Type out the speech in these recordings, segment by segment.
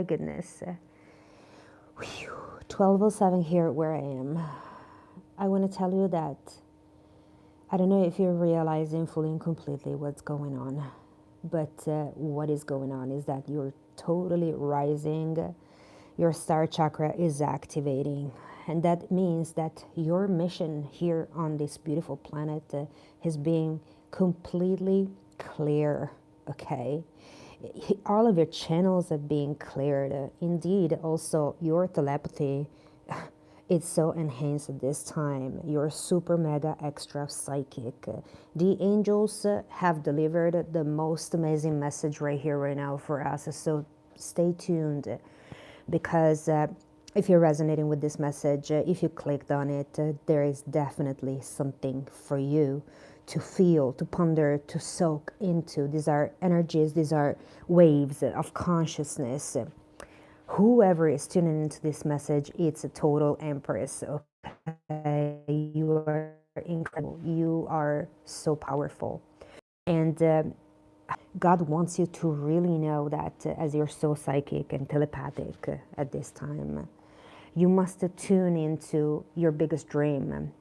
my goodness. 12:07 here where I am. I want to tell you that I don't know if you're realizing fully and completely what's going on, but what is going on is that you're totally rising. Your star chakra is activating, and that means that your mission here on this beautiful planet is being completely clear. Okay, all of your channels are being cleared. Indeed, also your telepathy, it's so enhanced at this time. You're super mega extra psychic. The angels have delivered the most amazing message right here, right now for us. So stay tuned, because if you're resonating with this message, if you clicked on it, there is definitely something for you to feel, to ponder, to soak into. These are energies, these are waves of consciousness. Whoever is tuning into this message, it's a total empress. Okay, you are incredible. You are so powerful, and God wants you to really know that as you're so psychic and telepathic at this time, you must tune into your biggest dream.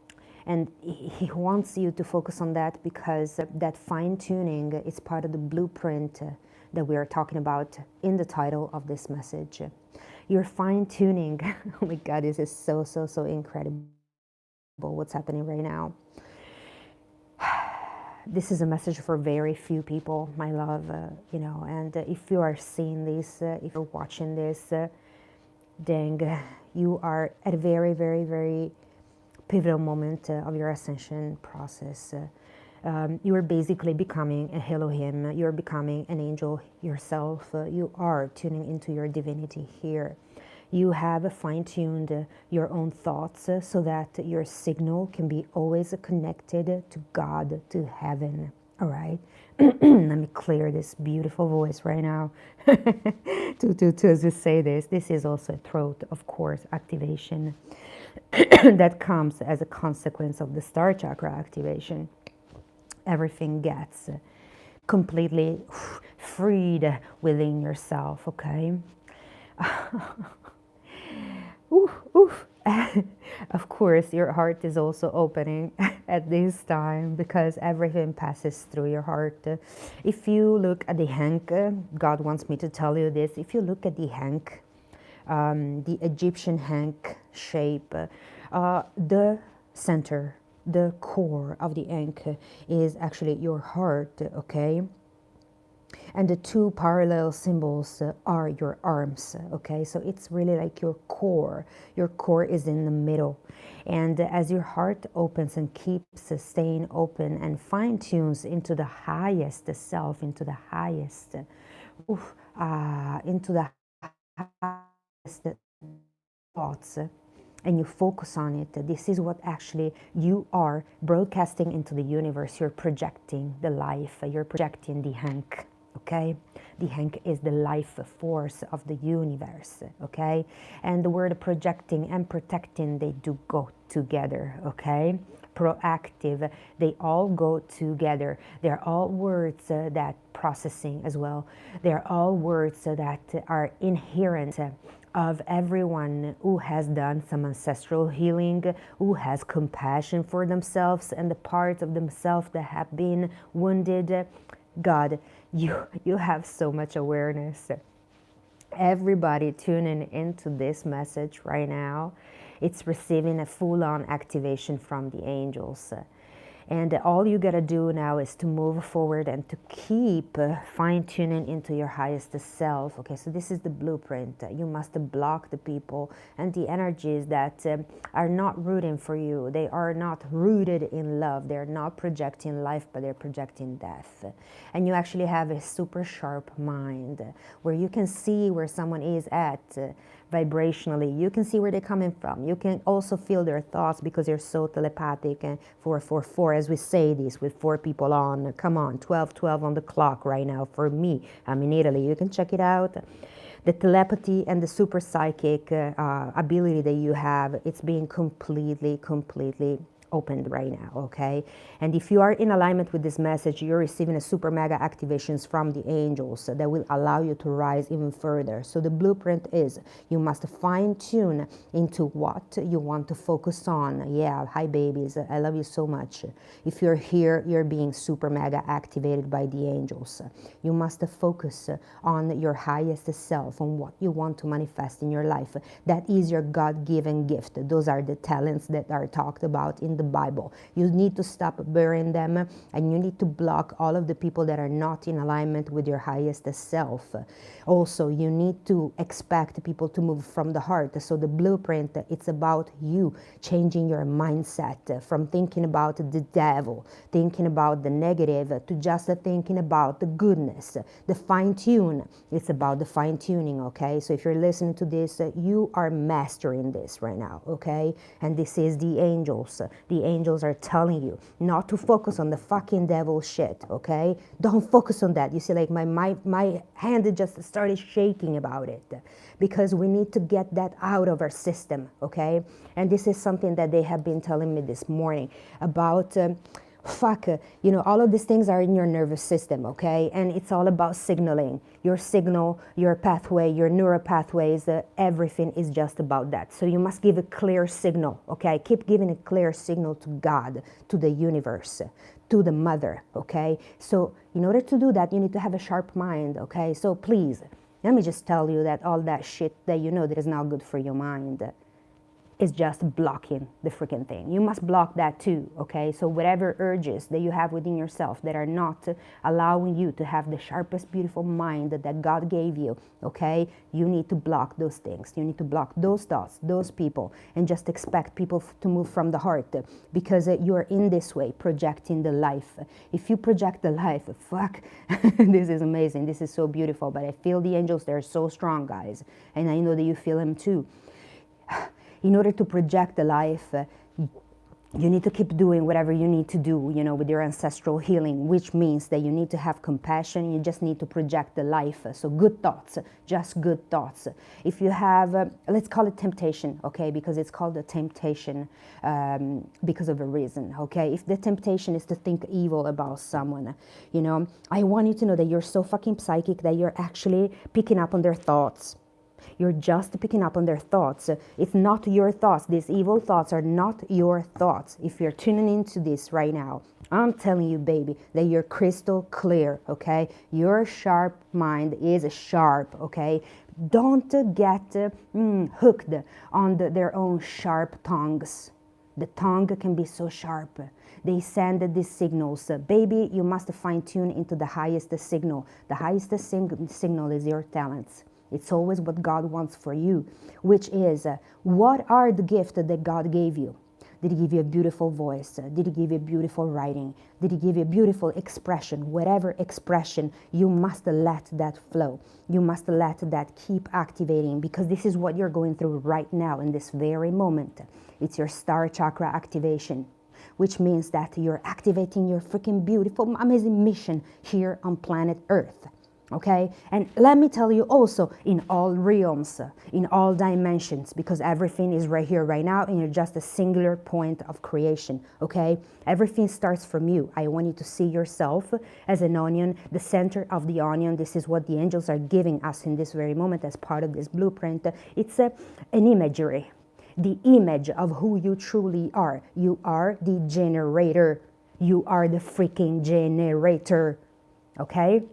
And he wants you to focus on that, because that fine tuning is part of the blueprint that we are talking about in the title of this message. Your fine tuning, oh my God, this is so, so, so incredible what's happening right now. This is a message for very few people, my love, and if you are seeing this, if you're watching this, dang, you are at a very, very, very pivotal moment of your ascension process. You are basically becoming a Elohim. You're becoming an angel yourself. You are tuning into your divinity here. You have fine-tuned your own thoughts so that your signal can be always connected to God, to heaven. All right? Let me clear this beautiful voice right now. As we say this, this is also a throat, of course, activation that comes as a consequence of the star chakra activation. Everything gets completely freed within yourself, okay? Oof, oof. Of course, your heart is also opening at this time, because everything passes through your heart. If you look at the Hank, God wants me to tell you this. If you look at the Hank, the Egyptian Hank shape, the center, the core of the Ankh is actually your heart, okay? And the two parallel symbols are your arms, okay? So it's really like your core. Your core is in the middle. And as your heart opens and keeps staying open and fine-tunes into the highest self, into the highest, into the highest thoughts, and you focus on it, this is what actually you are broadcasting into the universe. You're projecting the life, you're projecting the Hank, okay? The Hank is the life force of the universe, okay? And the word projecting and protecting, they do go together, okay? Proactive, they all go together. They're all words that processing as well. They're all words that are inherent of everyone who has done some ancestral healing, who has compassion for themselves and the parts of themselves that have been wounded. God, you have so much awareness. Everybody tuning into this message right now, it's receiving a full-on activation from the angels. And all you gotta do now is to move forward and to keep fine-tuning into your highest self. Okay, so this is the blueprint. You must block the people and the energies that are not rooting for you. They are not rooted in love. They're not projecting life, but they're projecting death. And you actually have a super sharp mind where you can see where someone is at vibrationally. You can see where they're coming from. You can also feel their thoughts, because you're so telepathic. And four, as we say this, with 4 people on, come on, 12 on the clock right now for me. I'm in Italy. You can check it out. The telepathy and the super psychic ability that you have, it's being completely opened right now, okay? And if you are in alignment with this message, you're receiving a super mega activations from the angels that will allow you to rise even further. So the blueprint is you must fine tune into what you want to focus on. Yeah, hi babies, I love you so much. If you're here, you're being super mega activated by the angels. You must focus on your highest self, on what you want to manifest in your life. That is your God-given gift. Those are the talents that are talked about in the Bible. You need to stop burying them, and you need to block all of the people that are not in alignment with your highest self. Also, you need to expect people to move from the heart. So the blueprint, it's about you changing your mindset from thinking about the devil, thinking about the negative, to just thinking about the goodness, the fine-tune. It's about the fine-tuning, okay? So if you're listening to this, you are mastering this right now, okay? And this is the angels. The angels are telling you not to focus on the fucking devil shit, okay? Don't focus on that. You see, like my hand just started shaking about it, because we need to get that out of our system, okay? And this is something that they have been telling me this morning about all of these things are in your nervous system, okay? And it's all about signaling. Your signal, your pathway, your neural pathways, everything is just about that. So you must give a clear signal, okay? Keep giving a clear signal to God, to the universe, to the mother, okay? So in order to do that, you need to have a sharp mind, okay? So please, let me just tell you that all that shit that you know that is not good for your mind is just blocking the freaking thing. You must block that too, okay? So whatever urges that you have within yourself that are not allowing you to have the sharpest, beautiful mind that God gave you, okay? You need to block those things. You need to block those thoughts, those people, and just expect people to move from the heart, because you are in this way projecting the life. If you project the life, this is amazing. This is so beautiful, but I feel the angels, they're so strong, guys. And I know that you feel them too. In order to project the life, you need to keep doing whatever you need to do, with your ancestral healing, which means that you need to have compassion. You just need to project the life. So good thoughts, just good thoughts. If you have, let's call it temptation, okay? Because it's called a temptation because of a reason, okay? If the temptation is to think evil about someone, I want you to know that you're so fucking psychic that you're actually picking up on their thoughts. You're just picking up on their thoughts. It's not your thoughts. These evil thoughts are not your thoughts. If you're tuning into this right now, I'm telling you, baby, that you're crystal clear, okay? Your sharp mind is sharp, okay? Don't get hooked on their own sharp tongues. The tongue can be so sharp. They send these signals. Baby, you must fine tune into the highest signal. The highest signal is your talents. It's always what God wants for you, which is, what are the gifts that God gave you? Did he give you a beautiful voice? Did he give you beautiful writing? Did he give you a beautiful expression? Whatever expression, you must let that flow. You must let that keep activating, because this is what you're going through right now in this very moment. It's your star chakra activation, which means that you're activating your freaking beautiful, amazing mission here on planet Earth. Okay, and let me tell you also, in all realms, in all dimensions, because everything is right here, right now, and you're just a singular point of creation. Okay, everything starts from you. I want you to see yourself as an onion, the center of the onion. This is what the angels are giving us in this very moment as part of this blueprint. It's an imagery, the image of who you truly are. You are the generator. You are the freaking generator. Okay.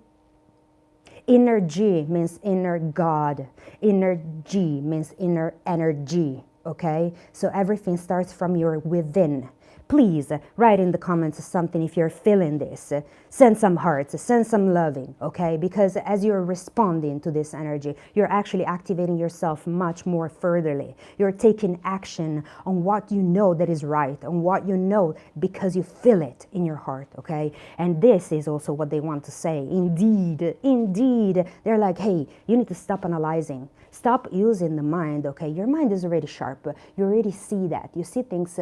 Inner G means inner God. Inner G means inner energy, okay? So everything starts from your within. Please write in the comments something if you're feeling this. Send some hearts, send some loving, okay? Because as you're responding to this energy, you're actually activating yourself much more furtherly. You're taking action on what you know that is right, on what you know because you feel it in your heart, okay? And this is also what they want to say. Indeed, indeed. They're like, hey, you need to stop analyzing. Stop using the mind, okay? Your mind is already sharp. You already see that. You see things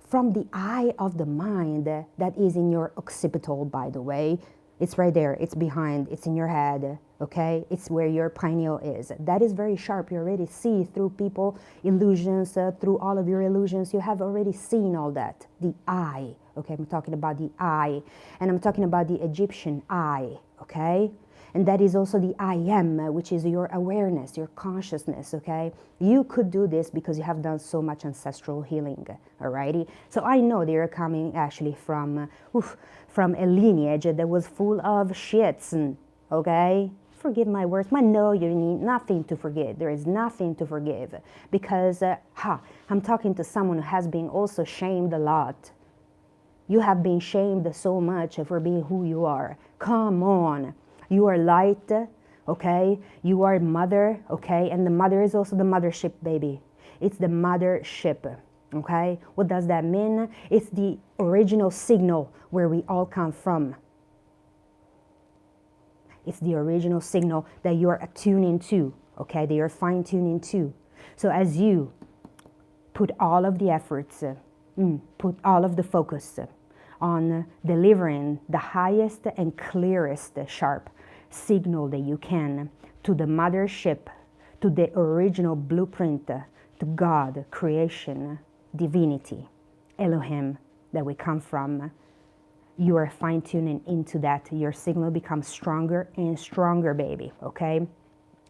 from the eye of the mind that is in your occipital, by the way. It's right there. It's behind. It's in your head. okay? It's where your pineal is. That is very sharp. You already see through people, illusions, through all of your illusions. You have already seen all that. The eye, okay? I'm talking about the eye. And I'm talking about the Egyptian eye, okay? And that is also the I am, which is your awareness, your consciousness, okay? You could do this because you have done so much ancestral healing, alrighty? So I know they are coming actually from a lineage that was full of shits, okay? Forgive my words, but no, you need nothing to forgive. There is nothing to forgive because, I'm talking to someone who has been also shamed a lot. You have been shamed so much for being who you are. Come on. You are light, okay? You are mother, okay? And the mother is also the mothership, baby. It's the mothership, okay? What does that mean? It's the original signal where we all come from. It's the original signal that you are attuning to, okay? That you're fine-tuning to. So as you put all of the efforts, put all of the focus on delivering the highest and clearest sharp signal that you can to the mothership, to the original blueprint, to God, creation, divinity, Elohim, that we come from. You are fine-tuning into that. Your signal becomes stronger and stronger, baby, okay?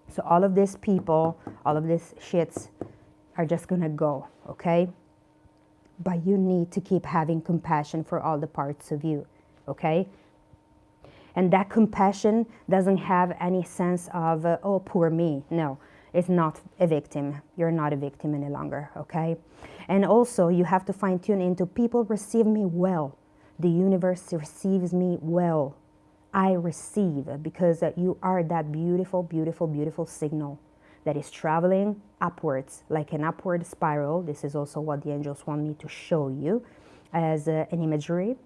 So all of these people, all of these shits are just gonna go, okay? But you need to keep having compassion for all the parts of you, okay? And that compassion doesn't have any sense of, oh, poor me. No, it's not a victim. You're not a victim any longer, okay? And also, you have to fine-tune into people receive me well. The universe receives me well. I receive because you are that beautiful, beautiful, beautiful signal that is traveling upwards like an upward spiral. This is also what the angels want me to show you as an imagery.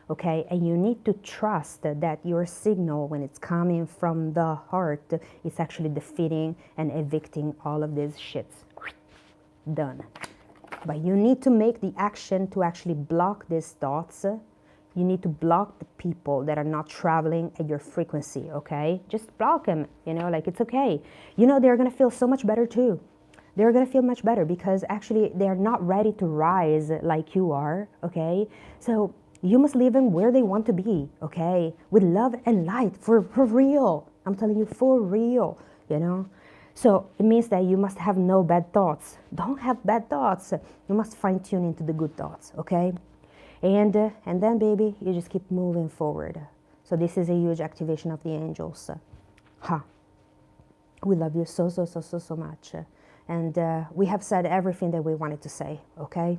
Okay, and you need to trust that your signal, when it's coming from the heart, is actually defeating and evicting all of these shits. Done. But you need to make the action to actually block these thoughts. You need to block the people that are not traveling at your frequency, okay? Just block them, like it's okay. They're gonna feel so much better too. They're gonna feel much better because actually they're not ready to rise like you are, okay? So you must leave them where they want to be, okay? With love and light, for real. I'm telling you, for real, So it means that you must have no bad thoughts. Don't have bad thoughts. You must fine tune into the good thoughts, okay? And then, baby, you just keep moving forward. So this is a huge activation of the angels. We love you so, so, so, so, so much. And we have said everything that we wanted to say, okay?